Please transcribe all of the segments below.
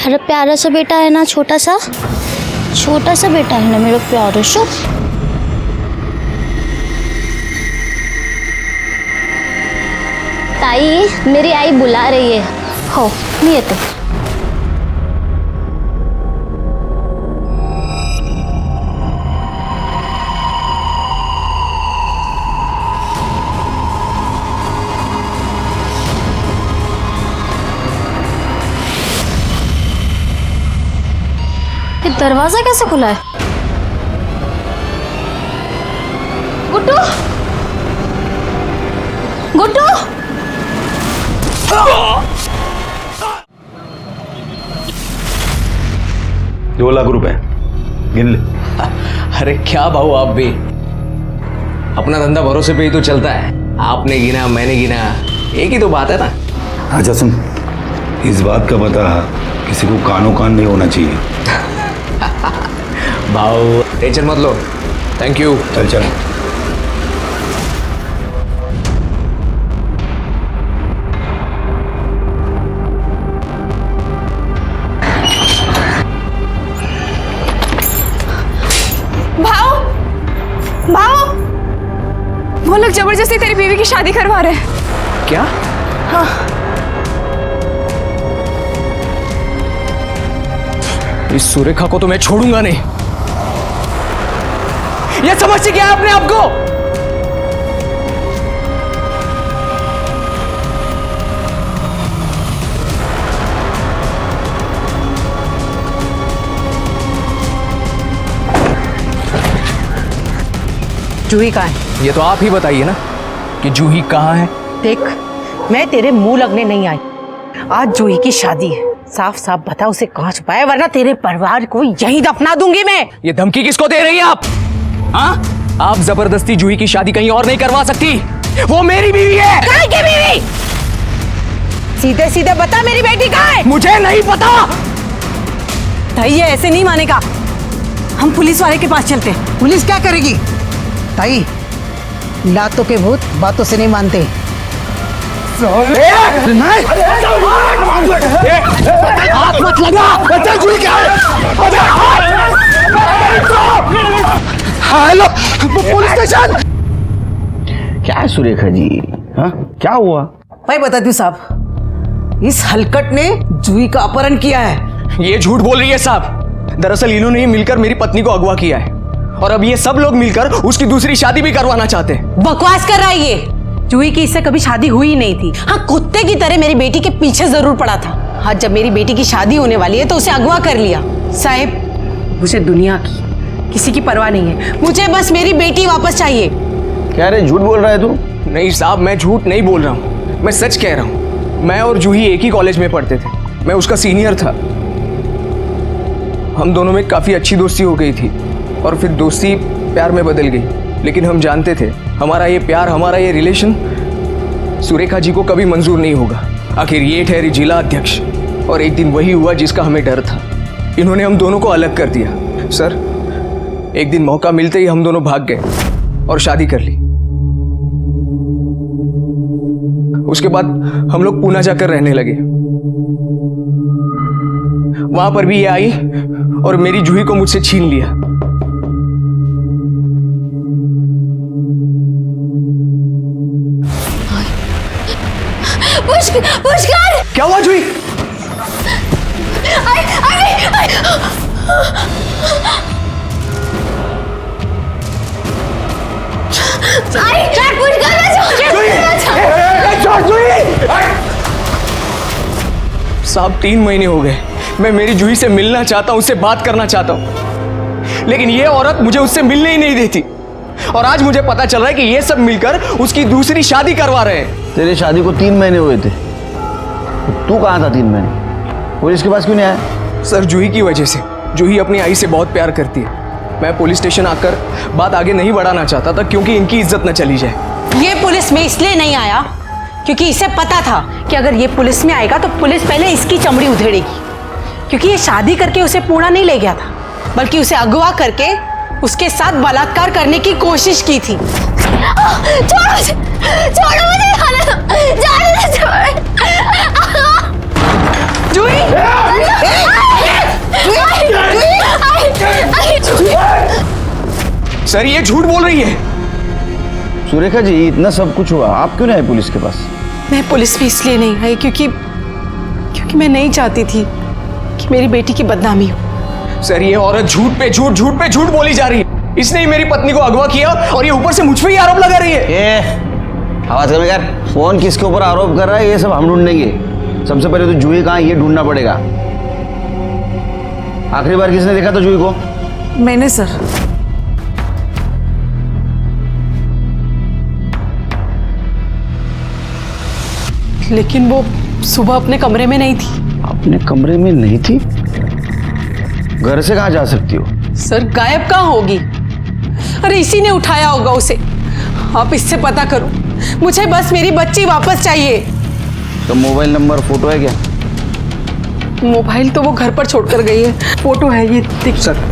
अरे प्यारा सा बेटा है ना, छोटा सा बेटा है ना मेरा प्यारा सा। ताई, मेरी आई बुला रही है। हो नहीं येते। ये दरवाजा कैसे खुला है? गुड्डू, गुड्डू, दो लाख रुपए गिन ले। अरे क्या भाऊ, आप भी अपना धंधा भरोसे पे ही तो चलता है। आपने गिना, मैंने गिना, एक ही तो बात है ना। अच्छा सुन, इस बात का पता किसी को कानो कान नहीं होना चाहिए। भाऊ टेंशन मत लो, थैंक यू। चल चल। वो लोग जबरदस्ती तेरी बीवी की शादी करवा रहे हैं। क्या? हाँ। इस सुरेखा को तो मैं छोड़ूंगा नहीं। ये समझती क्या आपने आपको? जूही कहाँ है? ये तो आप ही बताइए ना कि जूही कहाँ है। देख, मैं तेरे मुंह लगने नहीं आई। आज जूही की शादी है, साफ साफ बता उसे कहाँ छुपाया, वरना तेरे परिवार को यहीं दफना दूंगी मैं। ये धमकी किसको दे रही है आप? हाँ? आप जबरदस्ती जूही की शादी कहीं और नहीं करवा सकती। वो मेरी बीवी है। कहाँ की बीवी? सीधे सीधे बता, मेरी बेटी कहाँ है? मुझे नहीं पता। ताई, ये ऐसे नहीं मानेगा। हम पुलिस वाले के पास चलते हैं। पुलिस क्या करेगी? ताई, लातों के भूत बातों से नहीं मानते। हाथ मत लगा। Hello police station. क्या है सुरेखा जी? हाँ, क्या हुआ? मैं बताती हूँ साहब, इस हलकट ने जूही का अपहरण किया है। ये झूठ बोल रही है साहब। दरअसल इन्होंने ही मिलकर मेरी पत्नी को अगवा किया है और अब ये सब लोग मिलकर उसकी दूसरी शादी भी करवाना चाहते हैं। बकवास कर रहा है ये। जूही की इससे कभी शादी हुई नहीं थी। हाँ, कुत्ते की तरह मेरी बेटी के पीछे जरूर पड़ा था। हाँ, जब मेरी बेटी की शादी होने वाली है तो उसे अगवा कर लिया। साहब, मुझे दुनिया की किसी की परवाह नहीं है, मुझे बस मेरी बेटी वापस चाहिए। क्या रे, झूठ बोल रहा है तू? नहीं साहब, मैं झूठ नहीं बोल रहा हूँ, मैं सच कह रहा हूँ। मैं और जूही एक ही कॉलेज में पढ़ते थे, मैं उसका सीनियर था। हम दोनों में काफी अच्छी दोस्ती हो गई थी और फिर दोस्ती प्यार में बदल गई। लेकिन हम जानते थे हमारा ये प्यार, हमारा ये रिलेशन सुरेखा जी को कभी मंजूर नहीं होगा। आखिर ये ठहरी जिला अध्यक्ष और एक दिन वही हुआ जिसका हमें डर था। इन्होंने हम दोनों को अलग कर दिया। सर, एक दिन मौका मिलते ही हम दोनों भाग गए और शादी कर ली। उसके बाद हम लोग पूना जाकर रहने लगे। वहां पर भी ये आई और मेरी जूही को मुझसे छीन लिया। पुष्कर! क्या हुआ जूही? साहब 3 महीने हो गए, मैं मेरी जूही से मिलना चाहता हूं, उससे बात करना चाहता हूं, लेकिन ये औरत मुझे उससे मिलने ही नहीं देती। और आज मुझे पता चल रहा है कि ये सब मिलकर उसकी दूसरी शादी करवा रहे हैं। तेरे शादी को 3 महीने हुए थे, तू कहाँ था 3 महीने? पुलिस के पास क्यों नहीं आया? सर, जूही की वजह से। जूही अपनी आई से बहुत प्यार करती है। मैं पुलिस स्टेशन आकर बात आगे नहीं बढ़ाना चाहता था क्योंकि इनकी इज्जत न चली जाए। ये पुलिस में इसलिए नहीं आया क्योंकि इसे पता था कि अगर ये पुलिस में आएगा तो पुलिस पहले इसकी चमड़ी उधेड़ेगी। क्योंकि ये शादी करके उसे पूना नहीं ले गया था, बल्कि उसे अगवा करके उसके साथ बलात्कार करने की कोशिश की थी। छोड़ो मुझे, जाने दो। जूही! सर ये झूठ बोल रही है। सुरेखा जी, इतना सब कुछ हुआ, आप क्यों नहीं आए पुलिस के पास? मैं पुलिस भी इसलिए नहीं आई क्योंकि मैं नहीं चाहती थी कि मेरी बेटी की बदनामी हो। सर ये औरत झूठ पे झूठ बोली जा रही है। इसने ही मेरी पत्नी को अगवा किया और ये ऊपर से मुझ पे ही आरोप लगा रही है। ये आवाज कम कर। फोन किसके ऊपर आरोप कर रहा है ये सब हम ढूंढेंगे। सबसे पहले तो जूही कहाँ है ये ढूंढना पड़ेगा। आखिरी बार किसने देखा था जूही को? मैंने सर। लेकिन वो सुबह अपने कमरे में नहीं थी। अपने कमरे में नहीं थी? घर से कहाँ जा सकती हो? सर गायब कहाँ होगी? अरे इसी ने उठाया होगा उसे। आप इससे पता करो, मुझे बस मेरी बच्ची वापस चाहिए। तो मोबाइल नंबर फोटो है क्या? मोबाइल तो वो घर पर छोड़कर गई है, फोटो है ये देख। सर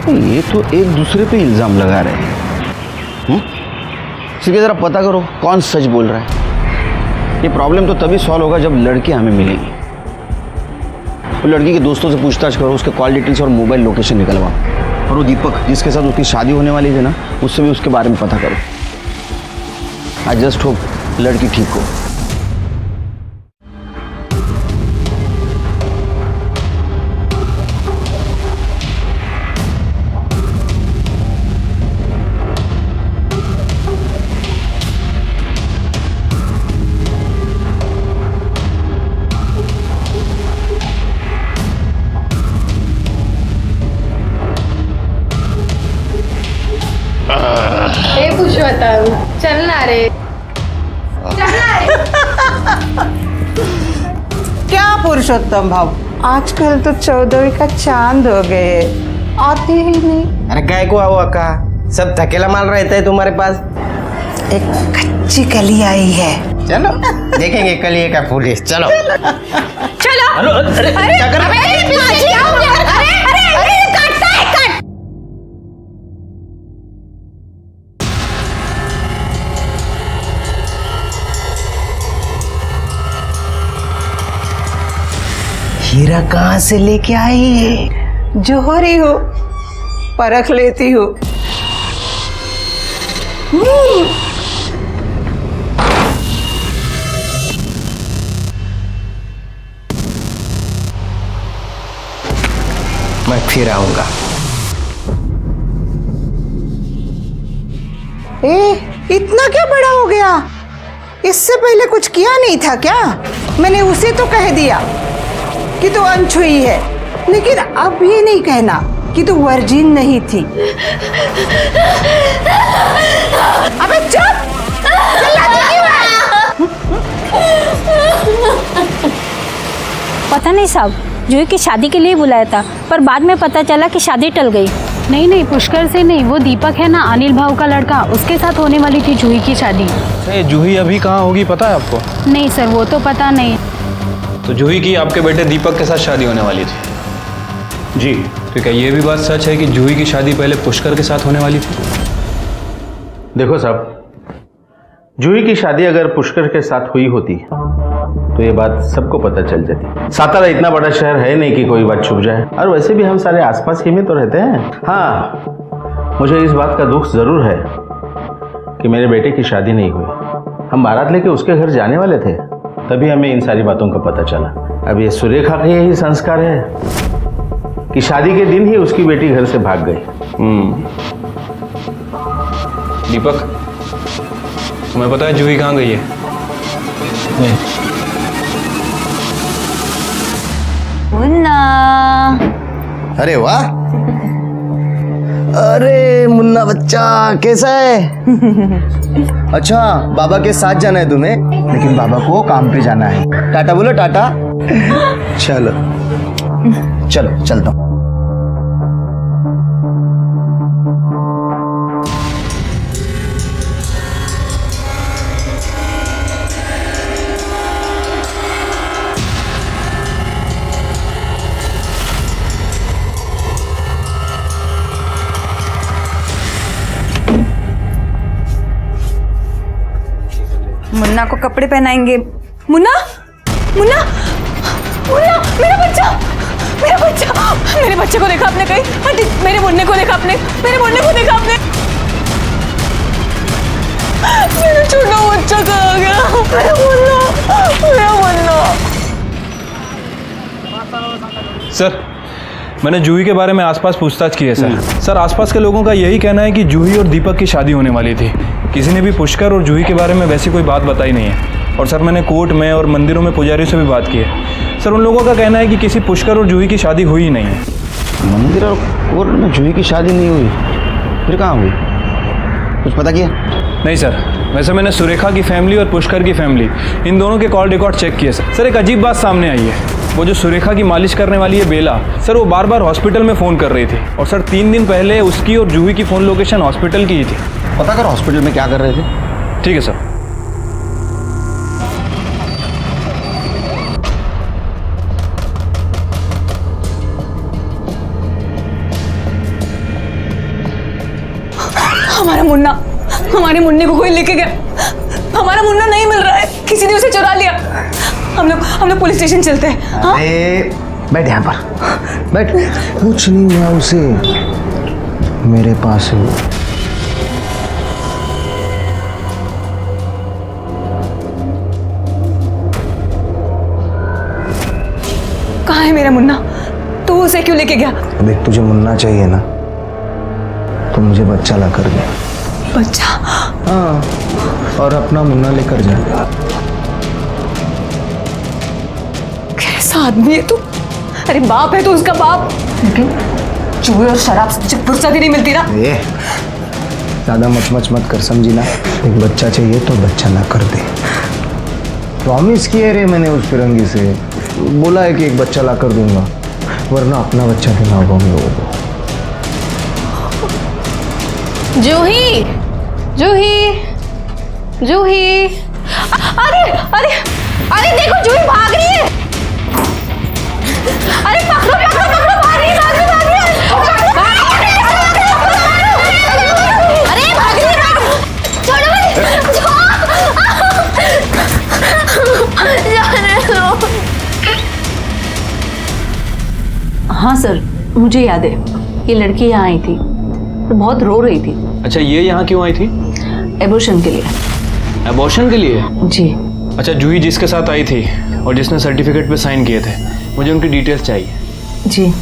ये तो एक दूसरे पे इल्जाम लगा रहे हैं। इसलिए जरा पता करो कौन सच बोल रहा है। ये प्रॉब्लम तो तभी सॉल्व होगा जब लड़की हमें मिलेगी। वो लड़की के दोस्तों से पूछताछ करो, उसके कॉल डिटेल्स और मोबाइल लोकेशन निकलवाओ। और वो दीपक जिसके साथ उसकी शादी होने वाली थी ना, उससे भी उसके बारे में पता करो। आई जस्ट होप लड़की ठीक हो। चलना रे क्या पुरुषोत्तम भाव, आजकल तो 14वीं का चांद हो गए, आते ही नहीं। अरे काय को आओ अक्का, सब थकेला माल रहता है तुम्हारे पास। एक कच्ची कली आई है, चलो देखेंगे कलिए का फूल। चलो चलो। अरे क्या कर रहे हीरा कहाँ से लेके आई है? जोहरी हो, परख लेती हो। मैं फिर आऊंगा। इतना क्या बड़ा हो गया? इससे पहले कुछ किया नहीं था क्या? मैंने उसे तो कह दिया कि तू अनछुई है, लेकिन अब ये नहीं कहना कि तू वर्जिन नहीं थी। अबे चुप! चिल्लाती क्यों है? पता नहीं साहब, जूही की शादी के लिए बुलाया था, पर बाद में पता चला कि शादी टल गई। नहीं, पुष्कर से नहीं, वो दीपक है ना, अनिल भाव का लड़का, उसके साथ होने वाली थी जूही की शादी। जूही अभी कहाँ होगी पता है आपको? नहीं सर, वो तो पता नहीं। तो जूही की आपके बेटे दीपक के साथ शादी होने वाली थी जी। तो क्या ये भी बात सच है कि जूही की शादी पहले पुष्कर के साथ होने वाली थी? देखो साहब, जूही की शादी अगर पुष्कर के साथ हुई होती तो ये बात सबको पता चल जाती। सातारा इतना बड़ा शहर है नहीं कि कोई बात छुप जाए, और वैसे भी हम सारे आसपास ही में तो रहते हैं। हाँ, मुझे इस बात का दुख जरूर है कि मेरे बेटे की शादी नहीं हुई। हम बारात लेके उसके घर जाने वाले थे, तभी हमें इन सारी बातों का पता चला। अब ये सुरेखा का यही संस्कार है कि शादी के दिन ही उसकी बेटी घर से भाग गई। दीपक, तुम्हें पता है जूही कहाँ गई है? नहीं। मुन्ना। अरे वाह, अरे मुन्ना बच्चा कैसा है? अच्छा, बाबा के साथ जाना है तुम्हें? लेकिन बाबा को काम पे जाना है। टाटा बोलो, टाटा। चलो चलो चलता हूँ। मुन्ना को कपड़े पहनाएंगे। मुन्ना मुन्ना मुन्ना, मेरा बच्चा, मेरा बच्चा, मेरे बच्चे को देखा आपने कहीं? आंटी, मेरे मुन्ने को देखा आपने? मेरे मुन्ने को देखा आपने? मेरा छोटा बच्चा कहाँ गया? मेरा मुन्ना, मेरा मुन्ना। सर, मैंने जूही के बारे में आसपास पूछताछ की है सर। सर, आसपास के लोगों का यही कहना है कि जूही और दीपक की शादी होने वाली थी। किसी ने भी पुष्कर और जूही के बारे में वैसी कोई बात बताई नहीं है। और सर, मैंने कोर्ट में और मंदिरों में पुजारियों से भी बात की है। सर, उन लोगों का कहना है कि किसी पुष्कर और जूही की शादी हुई ही नहीं है। मंदिर और कोर्ट में जूही की शादी नहीं हुई, फिर कहाँ हुई? कुछ पता किया? नहीं सर, वैसे मैंने सुरेखा की फैमिली और पुष्कर की फैमिली, इन दोनों के कॉल रिकॉर्ड चेक किए सर। सर, एक अजीब बात सामने आई है। वो जो सुरेखा की मालिश करने वाली है बेला, सर, वो बार बार हॉस्पिटल में फ़ोन कर रही थी। और सर, 3 दिन पहले उसकी और जूही की फ़ोन लोकेशन हॉस्पिटल की ही थी। पता कर हॉस्पिटल में क्या कर रहे थे। ठीक है सर। हमारा मुन्ना, हमारे मुन्ने को कोई लेके गया। हमारा मुन्ना नहीं मिल रहा है, किसी ने उसे चुरा लिया। हम लोग पुलिस स्टेशन चलते हैं। हाँ? बैठ यहाँ पर, बैठ। कुछ नहीं हुआ उसे, मेरे पास है वो। कहाँ है मेरा मुन्ना? तू उसे क्यों लेके गया? देख, तुझे मुन्ना चाहिए ना, तो मुझे बच्चा ला कर दे। बच्चा? हाँ, और अपना मुन्ना लेकर जा। कैसा आदमी है तू? अरे बाप है तो उसका बाप, लेकिन चूहे और शराब से फुर्सत ही नहीं मिलती ना। ज्यादा मच कर, समझी ना? एक बच्चा चाहिए तो बच्चा ला कर दे। प्रॉमिस किए रे मैंने उस फिरंगी से, बोला है कि एक बच्चा ला कर दूंगा, वरना अपना बच्चा देना होगा हम लोगों को। जूही, जूही, जूही, अरे अरे अरे देखो, जूही भाग रही है। अरे पकड़ो पकड़ो पकड़ो, भाग रही है, भाग रही है, भाग रही है। अरे भाग रही है, छोड़ो मुझे। हाँ सर, मुझे याद है, ये लड़की यहाँ आई थी तो बहुत रो रही थी। अच्छा, ये यहाँ क्यों आई थी? एबॉर्शन के लिए। एबॉर्शन के लिए? जी। अच्छा, जूही जिसके साथ आई थी और जिसने सर्टिफिकेट पे साइन किए थे, मुझे उनकी डिटेल्स चाहिए। जी।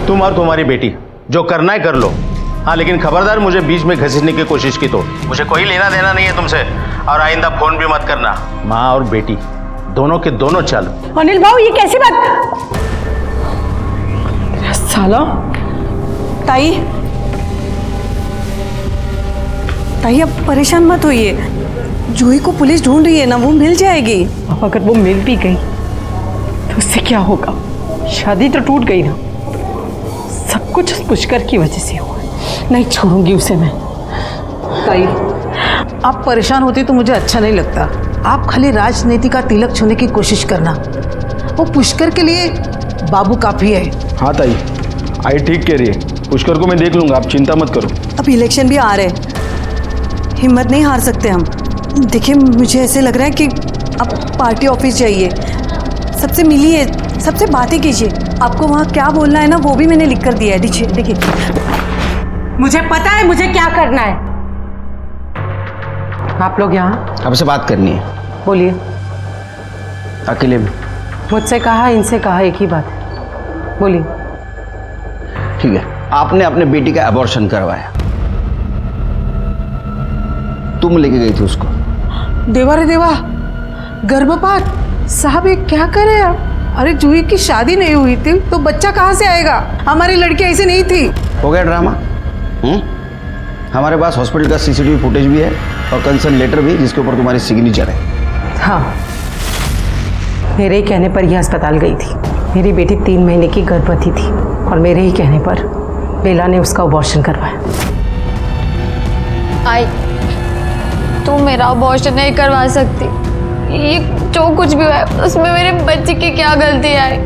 तुम और तुम्हारी बेटी जो करना है कर लो। हाँ, लेकिन खबरदार मुझे बीच में घसीटने की कोशिश की तो मुझे कोई लेना देना नहीं है तुमसे। और आइंदा फोन भी मत करना। माँ और बेटी दोनों के दोनों चालू। अनिल भाऊ, ये कैसी बात? साला। ताई, ताई अब परेशान मत होइए, जूही को पुलिस ढूंढ रही है ना, वो मिल जाएगी। अब अगर वो मिल भी गई तो उससे क्या होगा? शादी तो टूट गई ना। सब कुछ उस पुष्कर की वजह से हुआ। नहीं छोड़ूंगी उसे मैं। ताई, आप परेशान होती तो मुझे अच्छा नहीं लगता। आप खाली राजनीति का तिलक छूने की कोशिश करना। वो पुष्कर के लिए बाबू काफी है। हाँ ताई, आई ठीक कह रही है। पुष्कर को मैं देख लूंगा, आप चिंता मत करो। अब इलेक्शन भी आ रहे हैं, हिम्मत नहीं हार सकते हम। देखिए, मुझे ऐसे लग रहा है कि अब पार्टी ऑफिस जाइए, सबसे मिलिए, सबसे बातें कीजिए। आपको वहाँ क्या बोलना है ना, वो भी मैंने लिख कर दिया है। देखिए, मुझे पता है मुझे क्या करना है। आप लोग यहाँ आपसे बात करनी है। बोलिए। अकेले में। मुझसे कहा, इनसे कहा, एक ही बात है। बोलिए। ठीक है, आपने अपने बेटी का अबॉर्शन करवाया, तुम लेके गई थी उसको। देवा रे देवा, गर्भपात। साहब, ये क्या करे आप? अरे जूही की शादी नहीं हुई थी तो बच्चा कहाँ से आएगा? हमारी लड़की ऐसी नहीं थी। हो गया ड्रामा। हमारे पास हॉस्पिटल का सीसीटीवी फुटेज भी है और कंसर्न लेटर भी जिसके ऊपर तुम्हारी सिग्नेचर है। हाँ, मेरे ही कहने पर यह अस्पताल गई थी। मेरी बेटी 3 महीने की गर्भवती थी और मेरे ही कहने पर बेला ने उसका अबॉर्शन करवाया। आई, तू मेरा अबॉर्शन नहीं करवा सकती। ये जो कुछ भी है उसमें मेरे बच्चे की क्या गलती है?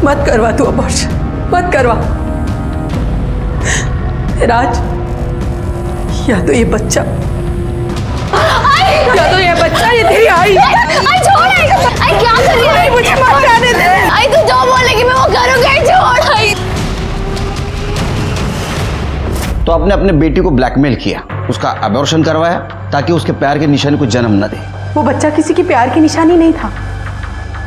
मत करवा तू अबॉर्शन, मत करवा। राज, या तो ये बच्चा, या तो ये बच्चा, ये तेरी आई। आई छोड़, आई क्या कर रही है? मुझे मत जाने दे। आई तू जो बोलेगी मैं वो करूंगी। छोड़ आई। तो आपने अपने बेटी को ब्लैकमेल किया, उसका अबॉर्शन करवाया ताकि उसके प्यार के निशानी को जन्म न दे। वो बच्चा किसी की प्यार की निशानी नहीं था,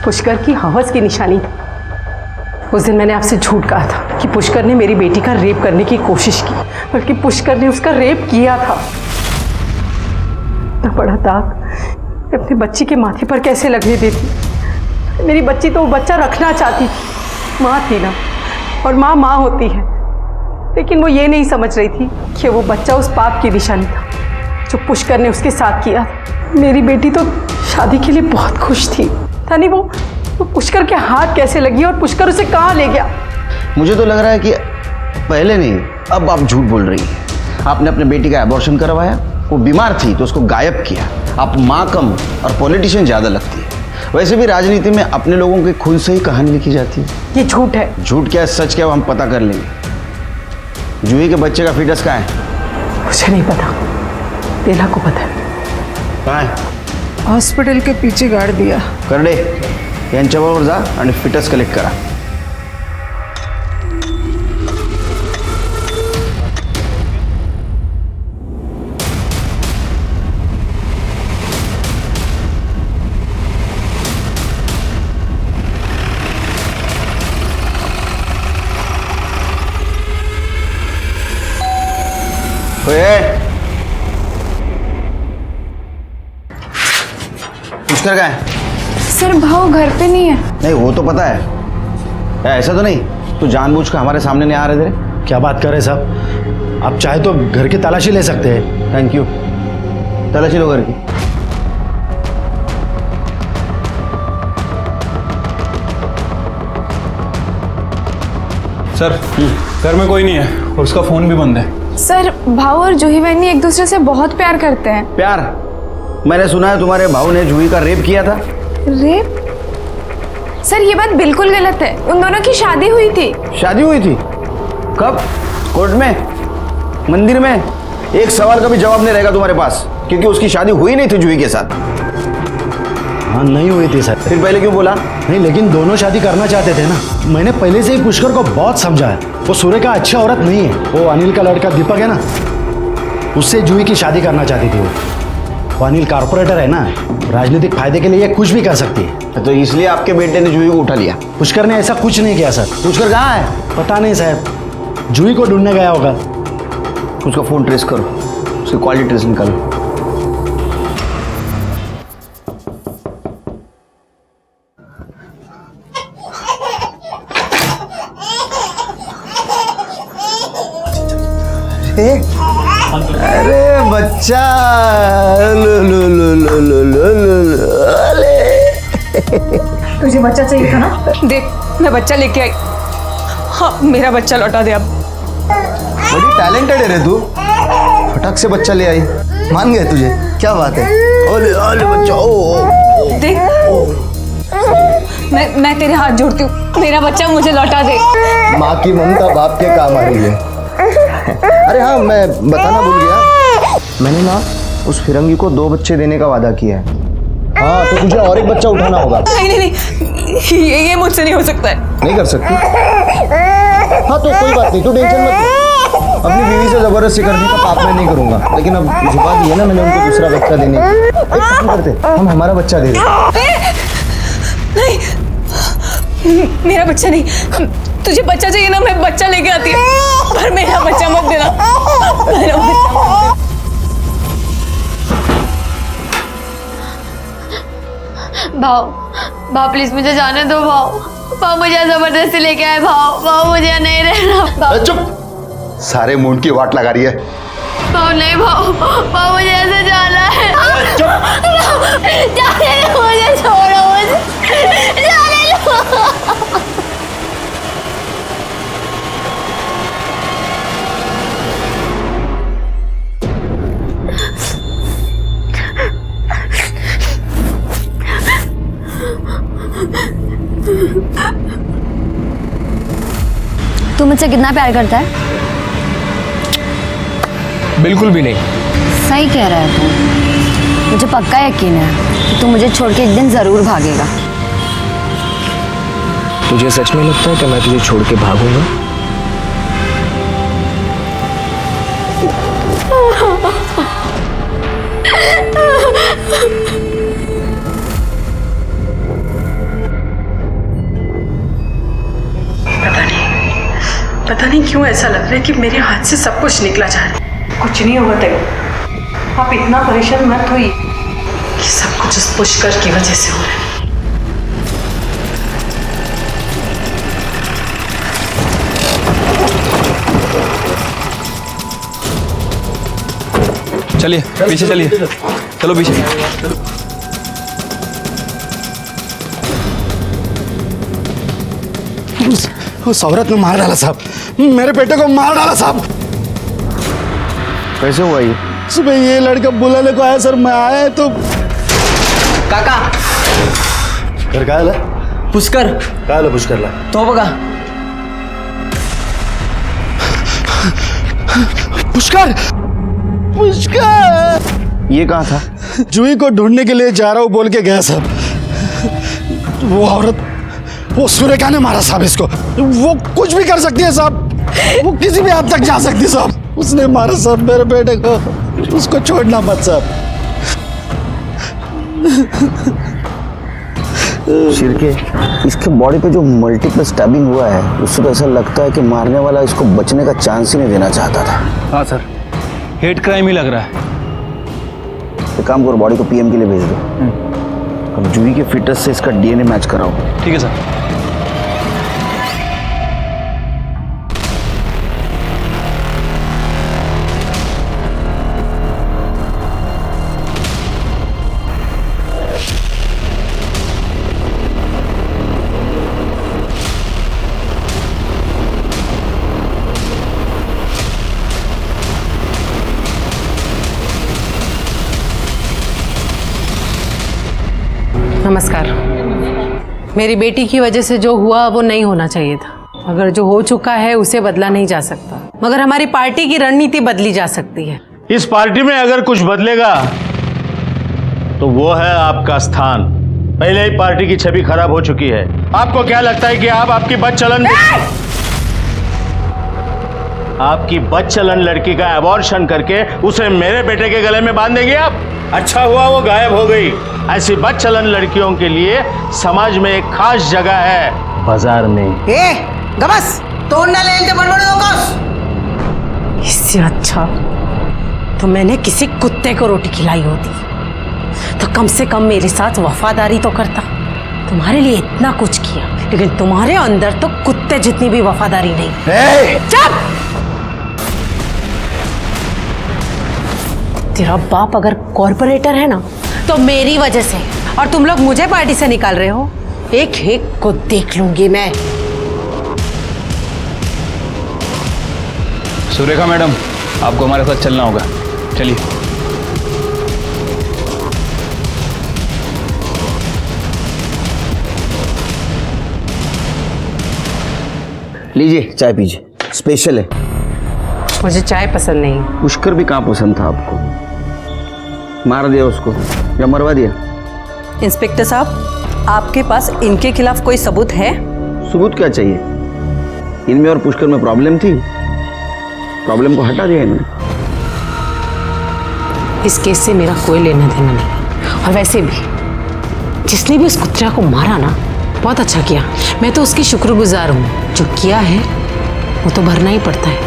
पुष्कर की हवस की निशानी था। उस दिन मैंने आपसे झूठ कहा था कि पुष्कर ने मेरी बेटी का रेप करने की कोशिश की, बल्कि पुष्कर ने उसका रेप किया था। इतना बड़ा दाग अपने बच्ची के माथे पर कैसे लगने देती? मेरी बच्ची तो वो बच्चा रखना चाहती थी। माँ थी ना, और माँ माँ होती है, लेकिन वो ये नहीं समझ रही थी कि वो बच्चा उस पाप की निशानी था जो पुष्कर ने उसके साथ किया था। मेरी बेटी तो शादी के लिए बहुत खुश थी, था नहीं? वो पुष्कर के हाथ कैसे लगी और पुष्कर उसे कहाँ ले गया? मुझे तो लग रहा है कि पहले नहीं, अब आप झूठ बोल रही हैं। आपने अपने बेटी का अबॉर्शन करवाया, वो बीमार थी तो उसको गायब किया। आप माँ कम और पॉलिटिशियन ज़्यादा लगती है। वैसे भी राजनीति में अपने लोगों के खुद से ही कहानी लिखी जाती है। ये झूठ है। झूठ क्या है, सच क्या है, हम पता कर लेंगे। जूही के बच्चे का फीटस कहाँ है? मुझे नहीं पता, बेला को पता है। कहाँ है? हॉस्पिटल के पीछे गाड़ दिया। कर दे, यांच्याबरोबर जा आणि फिटस कलेक्ट करा। पुष्कर कहाँ है? सर भाव घर पे नहीं है। नहीं, वो तो पता है। ऐसा तो नहीं तू जानबूझ कर हमारे सामने नहीं आ रहे थे? क्या बात कर रहे साहब, आप चाहे तो घर की तलाशी ले सकते हैं। Thank you. तलाशी लो घर की। सर, घर में कोई नहीं है और उसका फ़ोन भी बंद है। सर भाव और जूही बहनी एक दूसरे से बहुत प्यार करते हैं। प्यार? मैंने सुना है तुम्हारे भाऊ ने जूही का रेप किया था। रेप? सर ये बात बिल्कुल गलत है। उन दोनों की शादी हुई थी। शादी हुई थी? कब? कोर्ट में? मंदिर में? एक सवाल का भी जवाब नहीं रहेगा तुम्हारे पास, क्योंकि उसकी शादी हुई नहीं थी जूही के साथ। हाँ, नहीं हुई थी सर। फिर पहले क्यों बोला? नहीं, लेकिन दोनों शादी करना चाहते थे ना। मैंने पहले से ही पुष्कर को बहुत समझाया, वो सूर्य का अच्छा औरत नहीं है। वो अनिल का लड़का दीपक है ना, उससे जूही की शादी करना चाहती थी। वो अनिल कारपोरेटर है ना, राजनीतिक फायदे के लिए ये कुछ भी कर सकती है। तो इसलिए आपके बेटे ने जूही को उठा लिया? पुष्कर ने ऐसा कुछ नहीं किया सर। पुष्कर कहाँ है? पता नहीं साहब, जूही को ढूंढने गया होगा। उसका फ़ोन ट्रेस करो, उसकी कॉल डिटेल्स निकालो। अरे बच्चा, लो लो लो लो लो लो लो, अरे तुझे बच्चा चाहिए था ना? देख, मैं बच्चा लेके आई। हाँ, मेरा बच्चा लौटा दे अब। बड़ी टैलेंटेड है रे तू, फटक से बच्चा ले आई। मान गए तुझे? क्या बात है। ओले ओले बच्चा, ओ देख, मैं तेरे हाथ जोड़ती हूँ, मेरा बच्चा मुझे लौटा दे। माँ की ममता बाप के काम आ रही है। अरे हाँ, मैं बताना भूल गया, मैंने ना उस फिरंगी को 2 बच्चे देने का वादा किया है। हाँ, तो तुझे और एक बच्चा उठाना होगा। नहीं नहीं नहीं, ये मुझसे नहीं हो सकता है। नहीं कर सकती? हाँ तो कोई बात नहीं, तू टेंशन मत ले। अपनी बीवी से जबरदस्ती करने का पाप मैं नहीं करूंगा, लेकिन अब झुका दिया ना मैंने उनको दूसरा बच्चा देने। एक काम करते, हम हमारा बच्चा दे दें। नहीं, मेरा बच्चा नहीं। तुझे बच्चा चाहिए ना, मैं बच्चा लेके आती हूँ, पर मेरा बच्चा मत देना। मेरा बच्चा मत देना। भाव भाव प्लीज मुझे जाने दो भाव। भाव मुझे जबरदस्ती लेके आए भाव। भाव मुझे यहाँ नहीं रहना भाव। चुप, सारे मूड की वाट लगा रही है। भाव नहीं भाव। भाव मुझे ऐसे जाना है। जाने दो मुझे, छोड़ो मुझे, जाने दो। तू मुझसे कितना प्यार करता है? बिल्कुल भी नहीं। सही कह रहा है तू। मुझे पक्का यकीन है कि तू मुझे छोड़ के एक दिन जरूर भागेगा। तुझे सच में लगता है कि मैं तुझे छोड़ के भागूंगा? पता नहीं क्यों ऐसा लग रहा है कि मेरे हाथ से सब कुछ निकला जा रहा है। कुछ नहीं होगा तेरे, आप इतना परेशान मत होइए कि सब कुछ उस पुष्कर की वजह से हो रहा है। चलिए पीछे चलिए, चलो पीछे। उस औरत ने मार डाला साहब, मेरे बेटे को मार डाला साहब। कैसे हुआ ये? सुबह ये लड़का बुलाने को आया सर, मैं आया तो काका फिर काय आला? पुष्कर काय आलं पुष्करला? तो बघा। पुष्कर, पुष्कर ये कहाँ था? जूही को ढूंढने के लिए जा रहा हूँ बोल के गया साहब। वो औरत, वो सुरेखा ने मारा साहब इसको। वो कुछ भी कर सकती है साहब, वो किसी भी हद तक जा सकती है साहब। उसने मारा साहब मेरे बेटे को, उसको छोड़ना मत साहब। शिरके, इसके बॉडी पे जो मल्टीपल स्टैबिंग हुआ है उससे तो ऐसा लगता है कि मारने वाला इसको बचने का चांस ही नहीं देना चाहता था। हाँ सर, हेट क्राइम ही लग रहा है। एक काम करो, बॉडी को पीएम के लिए भेज दो। अब जूही के फिटनेस से इसका डीएनए मैच कराओ। ठीक है सर। नमस्कार। मेरी बेटी की वजह से जो हुआ वो नहीं होना चाहिए था। अगर जो हो चुका है उसे बदला नहीं जा सकता, मगर हमारी पार्टी की रणनीति बदली जा सकती है। इस पार्टी में अगर कुछ बदलेगा तो वो है आपका स्थान। पहले ही पार्टी की छवि खराब हो चुकी है। आपको क्या लगता है कि आप आपकी बदचलन लड़की का अबॉर्शन करके उसे मेरे बेटे के गले में बांध देंगे आप? अच्छा हुआ वो गायब हो गई। ऐसी बदचलन लड़कियों के लिए समाज में एक खास जगह है, बाजार में। गबस तोड़ ना ले इससे अच्छा तो मैंने किसी कुत्ते को रोटी खिलाई होती, तो कम से कम मेरे साथ वफादारी तो करता। तुम्हारे लिए इतना कुछ किया, लेकिन तुम्हारे अंदर तो कुत्ते जितनी भी वफादारी नहीं। चुप! तेरा बाप अगर कॉर्पोरेटर है ना तो मेरी वजह से, और तुम लोग मुझे पार्टी से निकाल रहे हो। एक एक को देख लूंगी मैं। सुरेखा मैडम, आपको हमारे साथ चलना होगा, चलिए। लीजिए चाय पीजिए, स्पेशल है। मुझे चाय पसंद नहीं। पुष्कर भी कहाँ पसंद था आपको? मार दिया उसको या मरवा दिया? इंस्पेक्टर साहब, आपके पास इनके खिलाफ कोई सबूत है? सबूत क्या चाहिए? इनमें और पुष्कर में प्रॉब्लम थी, प्रॉब्लम को हटा दिया इन्होंने। इस केस से मेरा कोई लेना देना नहीं। और वैसे भी जिसने भी उस कुत्रा को मारा ना, बहुत अच्छा किया। मैं तो उसकी शुक्रगुजार हूँ। जो किया है वो तो भरना ही पड़ता है।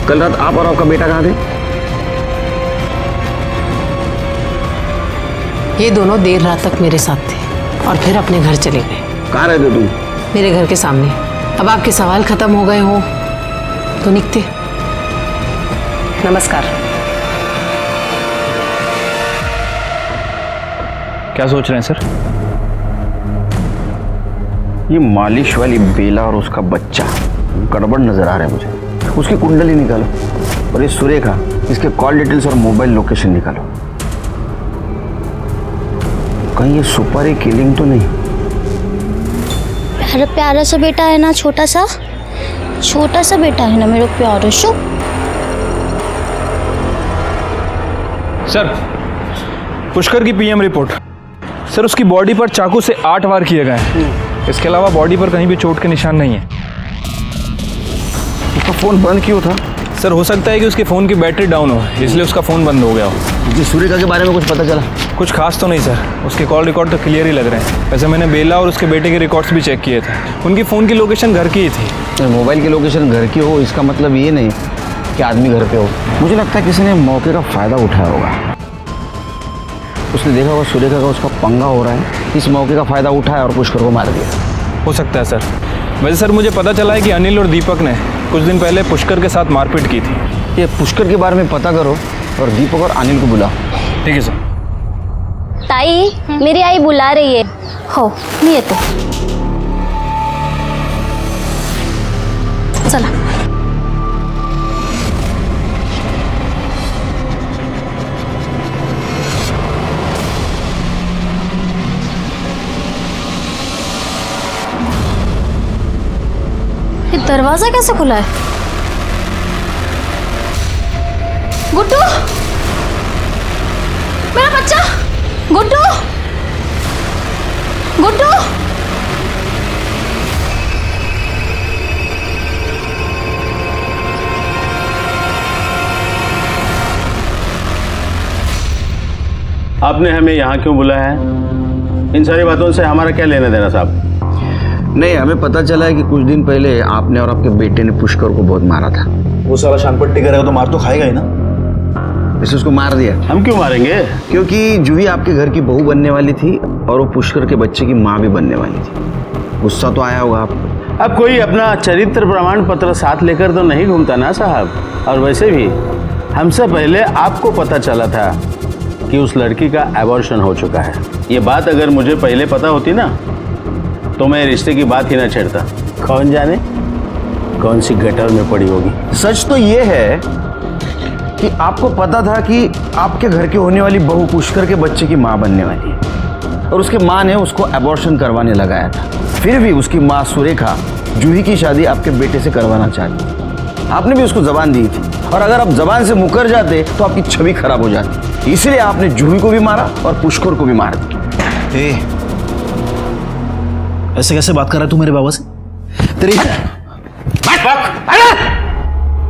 कल रात आप और आपका बेटा कहाँ थे? ये दोनों देर रात तक मेरे साथ थे। और फिर अपने घर चले गए। कहाँ रहते तुम? मेरे घर के सामने। अब आपके सवाल खत्म हो गए हो तो निकते। नमस्कार। क्या सोच रहे हैं सर? ये मालिश वाली बेला और उसका बच्चा गड़बड़ नजर आ रहा है मुझे। उसकी कुंडली निकालो और ये सुरेखा, इसके कॉल डिटेल्स और मोबाइल लोकेशन निकालो। कहीं ये सुपारी किलिंग तो नहीं? मेरा प्यारा सा बेटा है ना, छोटा सा बेटा है ना मेरा प्यारा शो। सर, पुष्कर की पीएम रिपोर्ट। सर, उसकी बॉडी पर चाकू से 8 वार किए गए हैं। इसके अलावा बॉडी पर कहीं भी चोट के निशान नहीं है। उसका फोन बंद क्यों था? सर, हो सकता है कि उसके फ़ोन की बैटरी डाउन हो, इसलिए उसका फ़ोन बंद हो गया हो। जी, सुरेखा के बारे में कुछ पता चला? कुछ खास तो नहीं सर, उसके कॉल रिकॉर्ड तो क्लियर ही लग रहे हैं। वैसे मैंने बेला और उसके बेटे के रिकॉर्ड्स भी चेक किए थे। उनकी फ़ोन की लोकेशन घर की ही थी। मोबाइल की लोकेशन घर की हो इसका मतलब ये नहीं कि आदमी घर पे हो। मुझे लगता है किसी ने मौके का फ़ायदा उठाया होगा। उसने देखा होगा सुरेखा का उसका पंगा हो रहा है, इस मौके का फ़ायदा उठाया और पुष्कर को मार दिया। हो सकता है सर। वैसे सर, मुझे पता चला है कि अनिल और दीपक ने कुछ दिन पहले पुष्कर के साथ मारपीट की थी। ये पुष्कर के बारे में पता करो और दीपक और अनिल को बुलाओ। ठीक है सर। ताई, मेरी आई बुला रही है। हो नहीं है तो चला। ये दरवाजा कैसे खुला है? गुड्डू, मेरा बच्चा गुड्डू, गुड्डू। आपने हमें यहाँ क्यों बुलाया है? इन सारी बातों से हमारा क्या लेना देना साहब? नहीं, हमें पता चला है कि कुछ दिन पहले आपने और आपके बेटे ने पुष्कर को बहुत मारा था। वो साला शानपट्टी करेगा तो मार तो खाएगा ही ना। इसे उसको मार दिया। हम क्यों मारेंगे? क्योंकि जूही आपके घर की बहू बनने वाली थी और वो पुष्कर के बच्चे की माँ भी बनने वाली थी। गुस्सा तो आया होगा आपको। अब कोई अपना चरित्र प्रमाण पत्र साथ लेकर तो नहीं घूमता ना साहब। और वैसे भी हमसे पहले आपको पता चला था कि उस लड़की का एबॉर्शन हो चुका है। ये बात अगर मुझे पहले पता होती ना तो मैं रिश्ते की बात ही ना छेड़ता। कौन जाने कौन सी गटर में पड़ी होगी। सच तो ये है कि आपको पता था कि आपके घर की होने वाली बहू पुष्कर के बच्चे की माँ बनने वाली है और उसके माँ ने उसको एबॉर्शन करवाने लगाया था। फिर भी उसकी माँ सुरेखा जूही की शादी आपके बेटे से करवाना चाहती। आपने भी उसको जबान दी थी और अगर आप जबान से मुकर जाते तो आपकी छवि खराब हो जाती। इसलिए आपने जूही को भी मारा और पुष्कर को भी मार दिया। ऐसे कैसे बात कर रहा है तू मेरे बाबा से? तेरी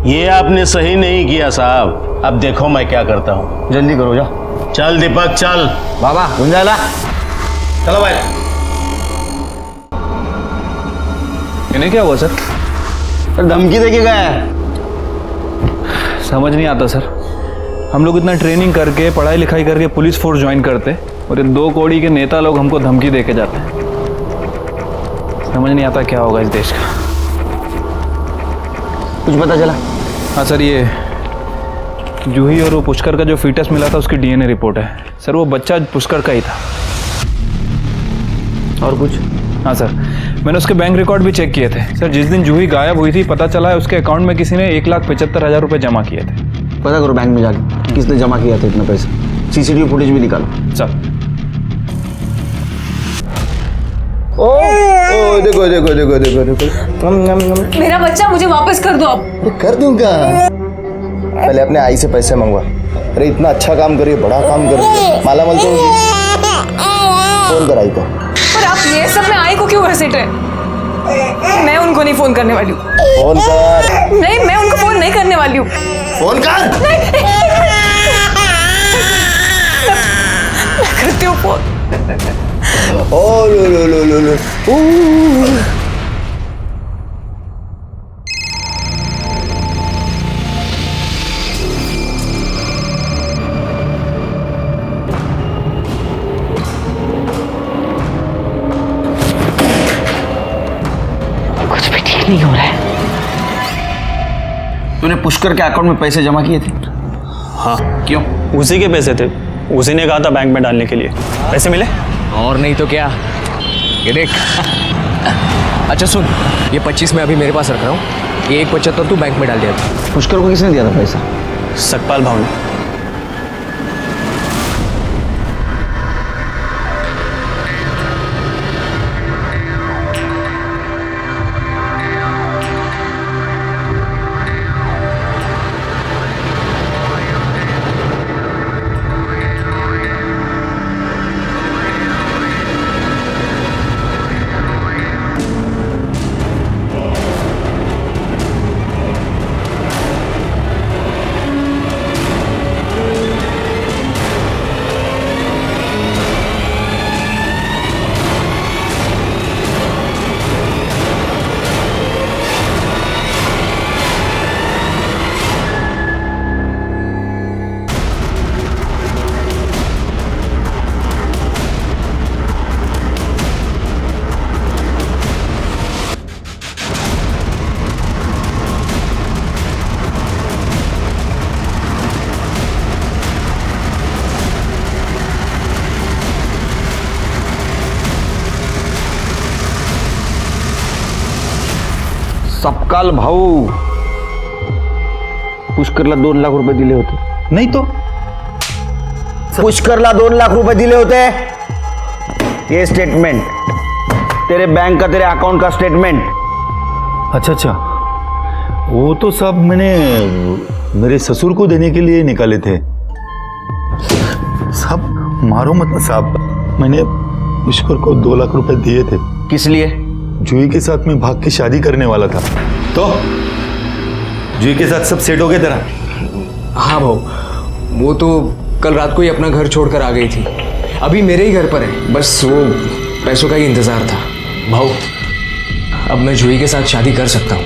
ये आपने सही नहीं किया साहब। अब देखो मैं क्या करता हूँ। जल्दी करो, जा। चल दीपक चल। बाबा गुंजाला, चलो भाई। इन्हें क्या हुआ सर? धमकी देके गया है। समझ नहीं आता सर। हम लोग इतना ट्रेनिंग करके पढ़ाई लिखाई करके पुलिस फोर्स ज्वाइन करते और ये 2 कौड़ी के नेता लोग हमको धमकी देके जाते हैं। समझ नहीं आता क्या होगा इस देश का। कुछ पता चला? हाँ सर, ये जूही और वो पुष्कर का जो फीटस मिला था उसकी डीएनए रिपोर्ट है सर। वो बच्चा पुष्कर का ही था। और कुछ? हाँ सर, मैंने उसके बैंक रिकॉर्ड भी चेक किए थे सर। जिस दिन जूही गायब हुई थी पता चला है उसके अकाउंट में किसी ने 1,75,000 रुपये जमा किए थे। पता करो बैंक में जाके किसने जमा किया था इतना पैसा। सीसीटीवी फुटेज भी निकालो। सर ओ देखो देखो देखो देखो देखो। मेरा बच्चा मुझे वापस कर दो अब। कर दूंगा। पहले अपने आई से पैसे मंगवा। अरे इतना अच्छा काम करिए, बड़ा काम करिए, माला माल तो होगी। फोन कर आई को। पर आप ये सब में आई को क्यों घसीट रहे? मैं उनको नहीं फोन करने वाली हूँ। फोन कर। नहीं, मैं उनको फोन नहीं करने वाली हूँ। फोन कर। मैं करती हूँ फोन। ओ लो लो लो लो लो। तूने पुष्कर के अकाउंट में पैसे जमा किए थे? हाँ। क्यों? उसी के पैसे थे, उसी ने कहा था बैंक में डालने के लिए। पैसे मिले? और नहीं तो क्या, ये देख। अच्छा सुन, ये 25 मैं अभी मेरे पास रख रहा हूँ, ये 175 तू बैंक में डाल दिया था। पुष्कर को किसने दिया था पैसा? सकपाल भाव ने। सपकाल भाऊ, पुष्करला 2 लाख रुपए दिले होते. नहीं तो पुष्करला 2 लाख रुपए दिले होते. ये स्टेटमेंट तेरे बैंक का, तेरे अकाउंट का स्टेटमेंट. अच्छा अच्छा, वो तो सब मैंने मेरे ससुर को देने के लिए निकाले थे. सब मारो मत साहब, मैंने पुष्कर को 2 लाख रुपए दिए थे. किस लिए? जूही के साथ मैं भाग के शादी करने वाला था. तो जूही के साथ सब सेट हो गया तेरा? हाँ भाऊ, वो तो कल रात को ही अपना घर छोड़कर आ गई थी. अभी मेरे ही घर पर है, बस वो पैसों का ही इंतजार था. भाऊ, अब मैं जूही के साथ शादी कर सकता हूँ.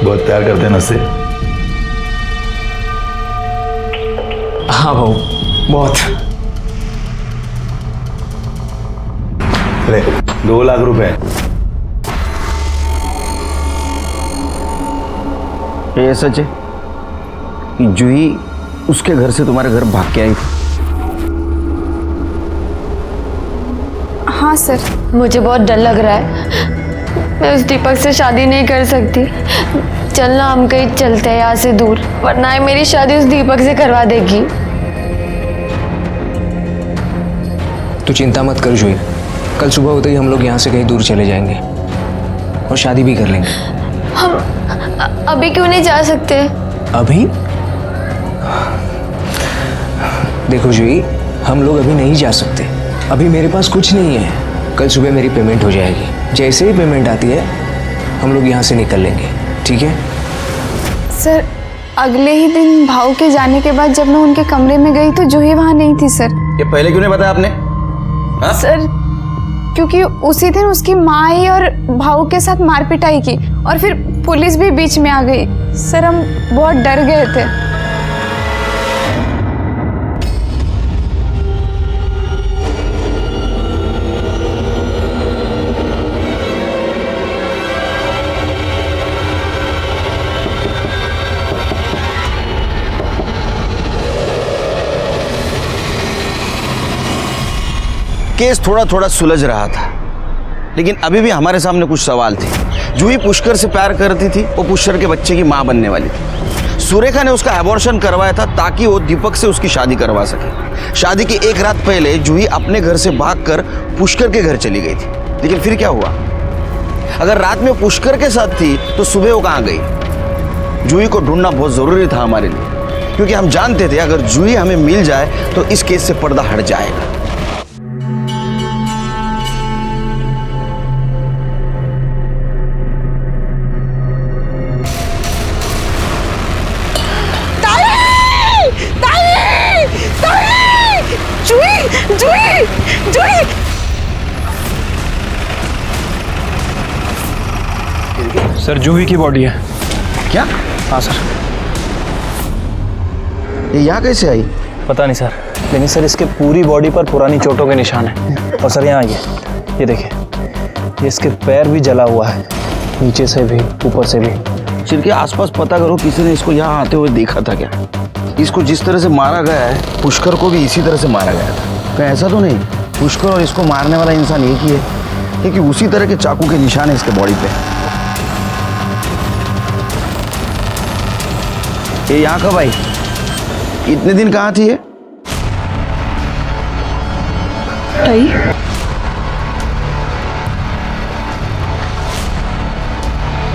बहुत प्यार करते हैं ना उससे? हाँ भाऊ, बहुत. अरे 2 लाख रुपए. ये सच है कि जूही उसके घर से तुम्हारे घर भाग के आई थी? हाँ सर, मुझे बहुत डर लग रहा है. मैं उस दीपक से शादी नहीं कर सकती. चलना, हम कहीं चलते हैं यहाँ से दूर, वरना ये मेरी शादी उस दीपक से करवा देगी. तू चिंता मत कर जूही, कल सुबह होते ही हम लोग यहाँ से कहीं दूर चले जाएंगे और शादी भी कर लेंगे. हम अभी क्यों नहीं जा सकते? अभी? देखो जूही, हम लोग अभी नहीं जा सकते. अभी मेरे पास कुछ नहीं है. कल सुबह मेरी पेमेंट हो जाएगी. जैसे ही पेमेंट आती है हम लोग यहाँ से निकल लेंगे, ठीक है? सर, अगले ही दिन भाव के जाने के बाद जब मैं उनके कमरे में गई तो जूही वहाँ नहीं थी सर. ये पहले क्यों नहीं बताया आपने? हा? सर, क्योंकि उसी दिन उसकी माँ आई और भाव के साथ मारपिटाई की और फिर पुलिस भी बीच में आ गई. सर, हम बहुत डर गए थे. केस थोड़ा थोड़ा सुलझ रहा था, लेकिन अभी भी हमारे सामने कुछ सवाल थे. जूही पुष्कर से प्यार करती थी, वो पुष्कर के बच्चे की मां बनने वाली थी. सुरेखा ने उसका एबॉर्शन करवाया था ताकि वो दीपक से उसकी शादी करवा सके. शादी की 1 रात पहले जूही अपने घर से भागकर पुष्कर के घर चली गई थी. लेकिन फिर क्या हुआ? अगर रात में पुष्कर के साथ थी तो सुबह वो कहाँ गई? जूही को ढूंढना बहुत जरूरी था हमारे लिए, क्योंकि हम जानते थे अगर जूही हमें मिल जाए तो इस केस से पर्दा हट जाएगा. सर, जूही की बॉडी है. क्या? हाँ सर. ये यहाँ कैसे आई? पता नहीं सर, लेकिन सर इसके पूरी बॉडी पर पुरानी चोटों के निशान हैं. और सर यहाँ ये देखिए, ये इसके पैर भी जला हुआ है, नीचे से भी ऊपर से भी. सिर के आसपास पता करो किसी ने इसको यहाँ आते हुए देखा था क्या? इसको जिस तरह से मारा गया है पुष्कर को भी इसी तरह से मारा गया था। कहीं ऐसा तो नहीं पुष्कर और इसको मारने वाला इंसान एक ही है, क्योंकि उसी तरह के चाकू के निशान है इसके बॉडी पे। ये यहाँ कब आई? इतने दिन कहाँ थी ये?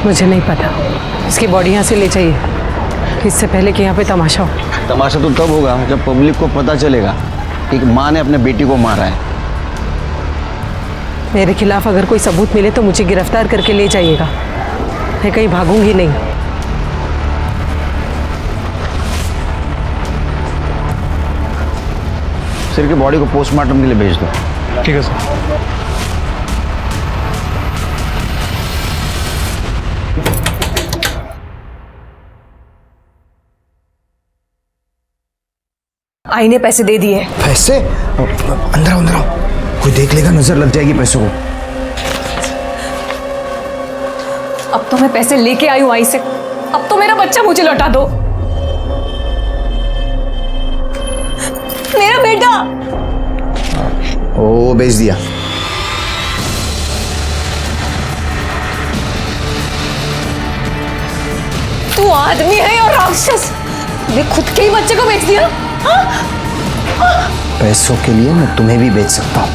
मुझे नहीं पता। इसकी बॉडी यहाँ से ले जाइए, इससे पहले कि यहाँ पे तमाशा हो। तमाशा तो तब होगा जब पब्लिक को पता चलेगा कि एक माँ ने अपने बेटी को मारा है। मेरे खिलाफ अगर कोई सबूत मिले तो मुझे गिरफ्तार करके ले जाइएगा, मैं कहीं भागूंगी नहीं। सिर की बॉडी को पोस्टमार्टम के लिए भेज दो। ठीक है सर। आई ने पैसे दे दिए। पैसे? अंदर आओ अंदर आओ, कोई देख लेगा, नजर लग जाएगी पैसों को। अब तो मैं पैसे लेके आई हूं आई से, अब तो मेरा बच्चा मुझे लौटा दो। मेरा बेटा। ओ बेच दिया। तू आदमी है या राक्षस? तूने खुद के ही बच्चे को बेच दिया। पैसों के लिए मैं तुम्हें भी बेच सकता हूं।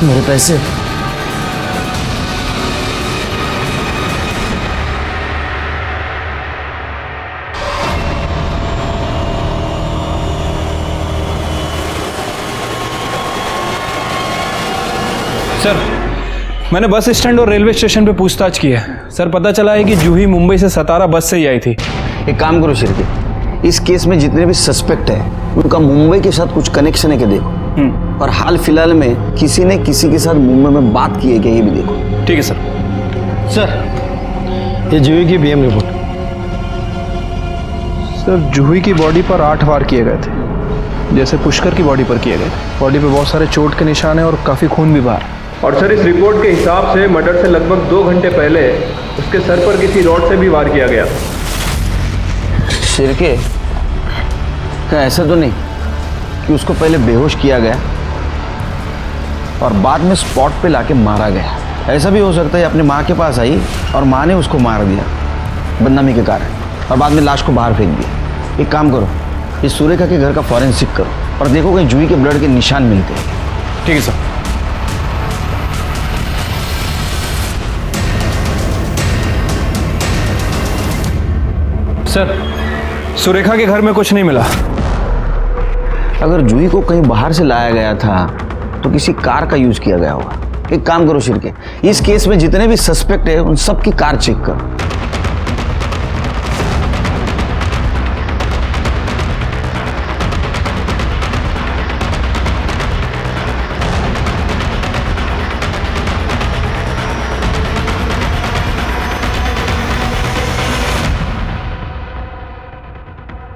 मेरे पैसे। सर मैंने बस स्टैंड और रेलवे स्टेशन पे पूछताछ की है सर। पता चला है कि जूही मुंबई से सतारा बस से ही आई थी। एक काम करो शिरके, इस केस में जितने भी सस्पेक्ट हैं उनका मुंबई के साथ कुछ कनेक्शन है क्या देखो, और हाल फिलहाल में किसी ने किसी के साथ मुंबई में बात की है क्या ये भी देखो। ठीक है सर। सर ये जूही की बीएम रिपोर्ट। सर जूही की बॉडी पर 8 वार किए गए थे, जैसे पुष्कर की बॉडी पर किए गए थे। बॉडी पे बहुत सारे चोट के निशान हैं और काफ़ी खून भी बाहर। और सर इस रिपोर्ट के हिसाब से मर्डर से लगभग 2 घंटे पहले उसके सर पर किसी रॉड से भी वार किया गया। शिरके, क्या ऐसा तो नहीं कि उसको पहले बेहोश किया गया और बाद में स्पॉट पे लाके मारा गया? ऐसा भी हो सकता है अपनी माँ के पास आई और माँ ने उसको मार दिया बदनामी के कारण, और बाद में लाश को बाहर फेंक दिया। एक काम करो, इस सुरेखा के घर का फॉरेंसिक करो और देखो कहीं जूही के ब्लड के निशान मिलते हैं। ठीक है सर। सर सुरेखा के घर में कुछ नहीं मिला। अगर जूही को कहीं बाहर से लाया गया था तो किसी कार का यूज किया गया होगा। एक काम करो शिरके, इस केस में जितने भी सस्पेक्ट है उन सब की कार चेक करो।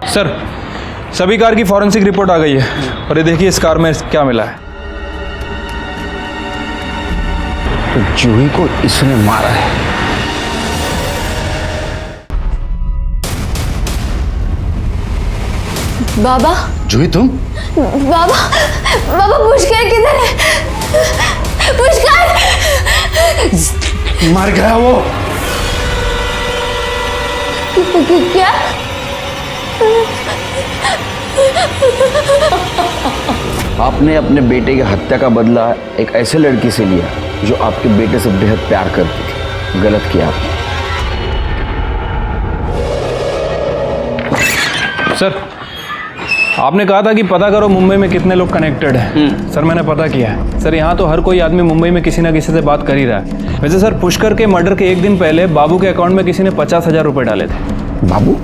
सर सभी कार की फॉरेंसिक रिपोर्ट आ गई है और ये देखिए इस कार में क्या मिला है। तो जूही को इसने मारा है। बाबा। जूही तुम? बाबा बाबा पुष्कर किधर है? पुष्कर! मर गया वो। क्या? आपने अपने बेटे की हत्या का बदला एक ऐसे लड़की से लिया जो आपके बेटे से बेहद प्यार करती थी। गलत किया आपने। सर आपने कहा था कि पता करो मुंबई में कितने लोग कनेक्टेड हैं। सर मैंने पता किया है। सर यहाँ तो हर कोई आदमी मुंबई में किसी ना किसी से बात कर ही रहा है। वैसे सर पुष्कर के मर्डर के 1 दिन पहले बाबू के अकाउंट में किसी ने 50,000 रुपये डाले थे। बाबू?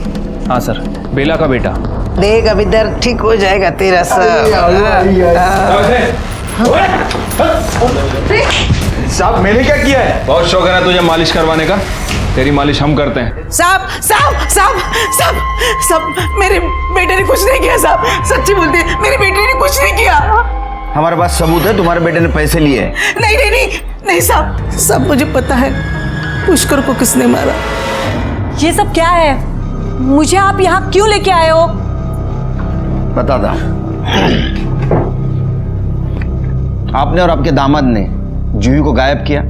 हाँ सर, बेला का बेटा। देख अब इधर ठीक हो जाएगा तेरा सब। साहब मैंने क्या किया है? बहुत शौक है ना तुझे मालिश करवाने का? तेरी मालिश हम करते हैं। साहब साहब साहब साहब साहब मेरे बेटे ने कुछ नहीं किया साहब, सच्ची बोलते हैं मेरे बेटे ने कुछ नहीं किया। हमारे पास सबूत है, तुम्हारे बेटे ने पैसे लिए हैं। नहीं नहीं नहीं नहीं साहब, सब मुझे पता है। पुष्कर को किसने मारा? ये सब क्या है? मुझे आप यहाँ क्यों लेके आए हो? बताता हूं। आपने और आपके दामाद ने जूही को गायब किया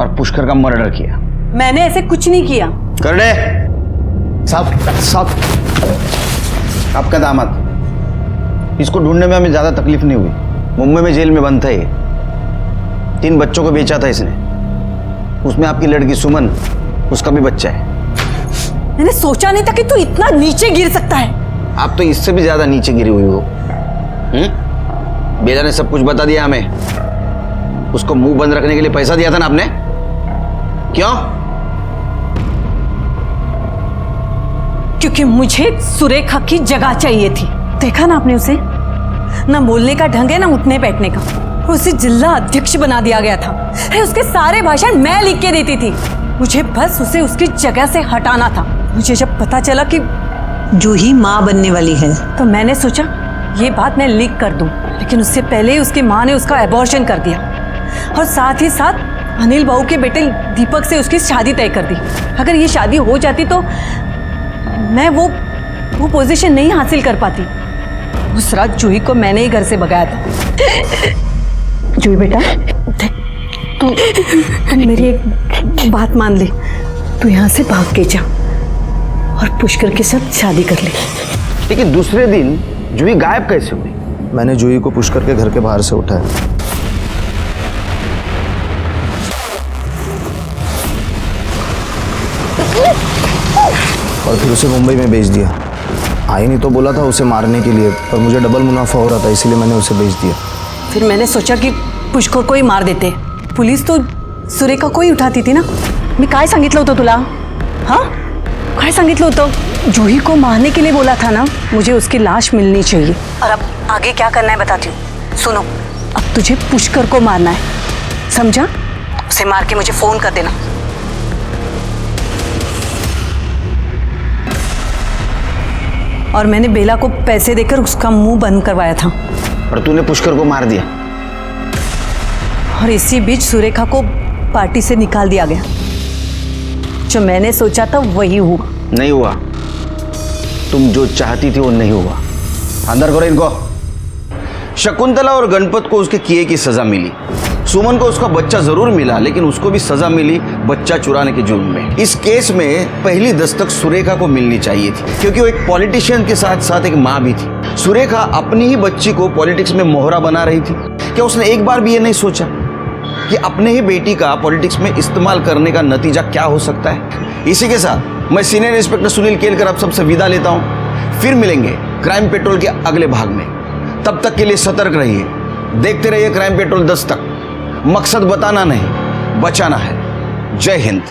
और पुष्कर का मर्डर किया। मैंने ऐसे कुछ नहीं किया। कर दे साहब। आपका दामाद, इसको ढूंढने में हमें ज्यादा तकलीफ नहीं हुई। मुंबई में जेल में बंद था ये। 3 बच्चों को बेचा था इसने। उसमें आपकी लड़की सुमन, उसका भी बच्चा है। मैंने सोचा नहीं था कि तू इतना नीचे गिर सकता है। आप तो इससे भी ज्यादा नीचे गिरी हुई हो। बेला ने सब कुछ बता दिया हमें। उसको मुंह बंद रखने के लिए पैसा दिया था ना आपने? क्यों? क्योंकि मुझे सुरेखा की जगह चाहिए थी। देखा ना आपने उसे? ना बोलने का ढंग है ना उठने बैठने का। उसे जिला अध्यक्ष बना दिया गया था। उसके सारे भाषण मैं लिख के देती थी। मुझे बस उसे उसकी जगह से हटाना था। मुझे जब पता चला कि जूही माँ बनने वाली है तो मैंने सोचा ये बात मैं लीक कर दूं, लेकिन उससे पहले ही उसकी माँ ने उसका एबॉर्शन कर दिया और साथ ही साथ अनिल बाबू के बेटे दीपक से उसकी शादी तय कर दी। अगर ये शादी हो जाती तो मैं वो पोजीशन नहीं हासिल कर पाती। उस रात जूही को मैंने ही घर से भगाया था। जूही बेटा, तू मेरी एक बात मान ले। तू यहाँ से भाग के जा और पुष्कर के साथ शादी कर ले। लेकिन दूसरे दिन जूही गायब कैसे हुई? मैंने जूही को पुष्कर के घर के बाहर से उठाया और फिर उसे मुंबई में भेज दिया। आई नहीं तो बोला था उसे मारने के लिए, पर मुझे डबल मुनाफा हो रहा था, इसीलिए मैंने उसे भेज दिया। फिर मैंने सोचा कि पुष्कर को ही मार देते। पुलिस तो सुरेखा को ही उठाती थी ना। मी काय सांगितलं होतं तुला? हाँ, काय सांगितलं होतं? जूही को मारने के लिए बोला था ना। मुझे उसकी लाश मिलनी चाहिए। और अब आगे क्या करना है बताती हूँ। सुनो, अब तुझे पुष्कर को मारना है, समझा? उसे मार के मुझे फोन कर देना। और मैंने बेला को पैसे देकर उसका मुंह बंद करवाया था। और तूने पुष्कर को मार दिया। और इसी बीच सुरेखा को पार्टी से निकाल दिया गया। जो मैंने सोचा था वही हुआ। नहीं हुआ। तुम जो चाहती थी वो नहीं हुआ। अंदर करो इनको। शकुंतला और गणपत को उसके किए की सजा मिली। सुमन को उसका बच्चा जरूर मिला, लेकिन उसको भी सजा मिली बच्चा चुराने के जुर्म में। इस केस में पहली दस्तक सुरेखा को मिलनी चाहिए थी, क्योंकि वो एक पॉलिटिशियन के साथ साथ एक माँ भी थी। सुरेखा अपनी ही बच्ची को पॉलिटिक्स में मोहरा बना रही थी। क्या उसने एक बार भी ये नहीं सोचा कि अपने ही बेटी का पॉलिटिक्स में इस्तेमाल करने का नतीजा क्या हो सकता है? इसी के साथ मैं सीनियर इंस्पेक्टर सुनील केलकर आप सबसे विदा लेता हूँ। फिर मिलेंगे क्राइम पेट्रोल के अगले भाग में। तब तक के लिए सतर्क रहिए, देखते रहिए क्राइम पेट्रोल 10 तक। मकसद बताना नहीं, बचाना है। जय हिंद।